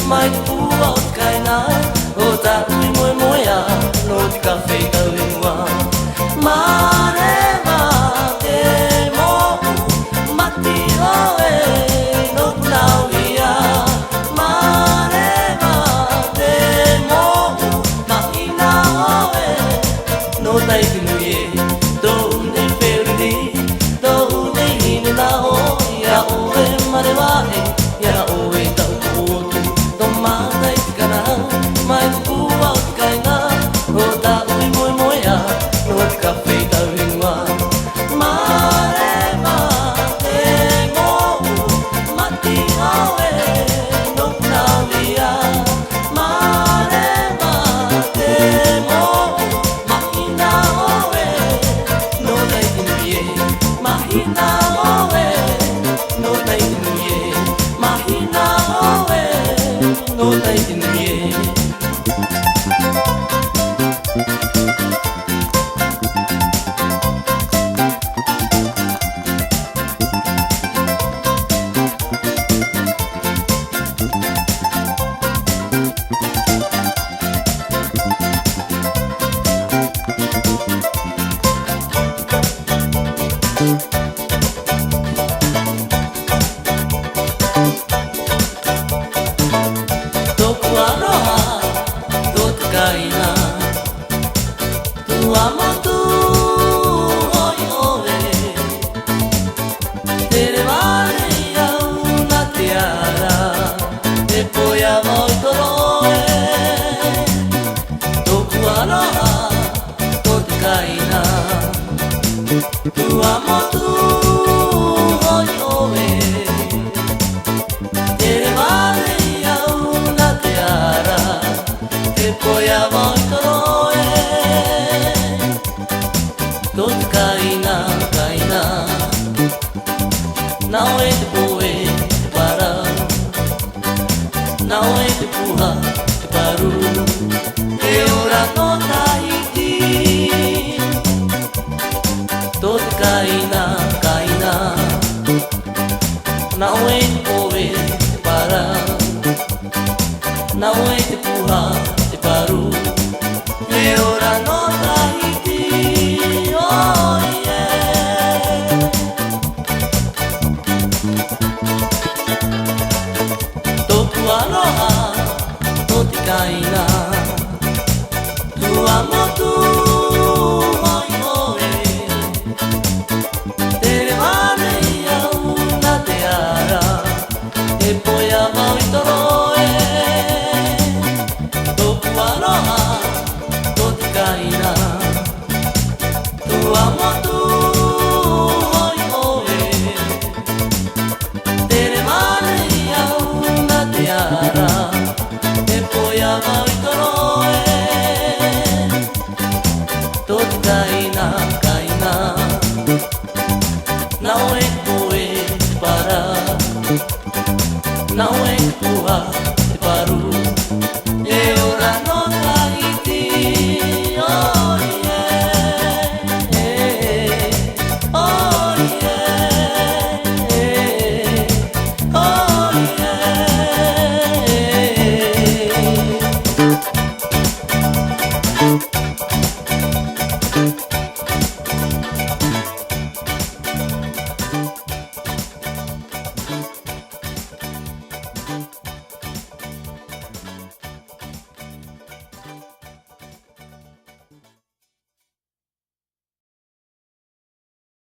Mai tua o Kaina o taui moe moea no te kawhi tau ingoa. Mareva te mo'u mati oe no punau ia. Mareva te mo'u mahina oe no taiti nuie. Tau nei whiruri, tau nei hine na o ia oe mareva e ia oe tau kōtu. Mai tika mai ua o Kaina o taui moe moea no te kawhi tau ingoa. Mareva te mo'u mati oe no punau ia. Mareva te mo'u mahina oe no taiti nuie. Mahina oe no taiti nuie. Mahina oe no taiti nuie. Toku aroha, toku Kaina, tu amo tu hoi oe. Tere vare ia una te ara, te poia voi toroe. Toku aroha, toku Kaina, tu amo tu hoi oe. Tere vare ia una te ara, te poia voi toroe. Toku Kaina, Kaina, nau e te poe te para, nau e te puha te paru, e ora no Tahiti. Toku Kaina, Kaina, nau e te poe te para, nau e te puha te paru, e ora no Tahiti. Oh yeah. Toku aloha, toku Kaina, tu amo tu hoi oe. Tere vare ia una te ara, te poia mau i toroe. Toku aloha, toku Kaina, tu amo tu hoi oe. Tere vare ia una te ara, te poia mau i toroe. Toku Kaina, Kaina, nau e poe te para, nau e puha te paru, e ora no Tahiti. Oh yeah, oh yeah, oh yeah.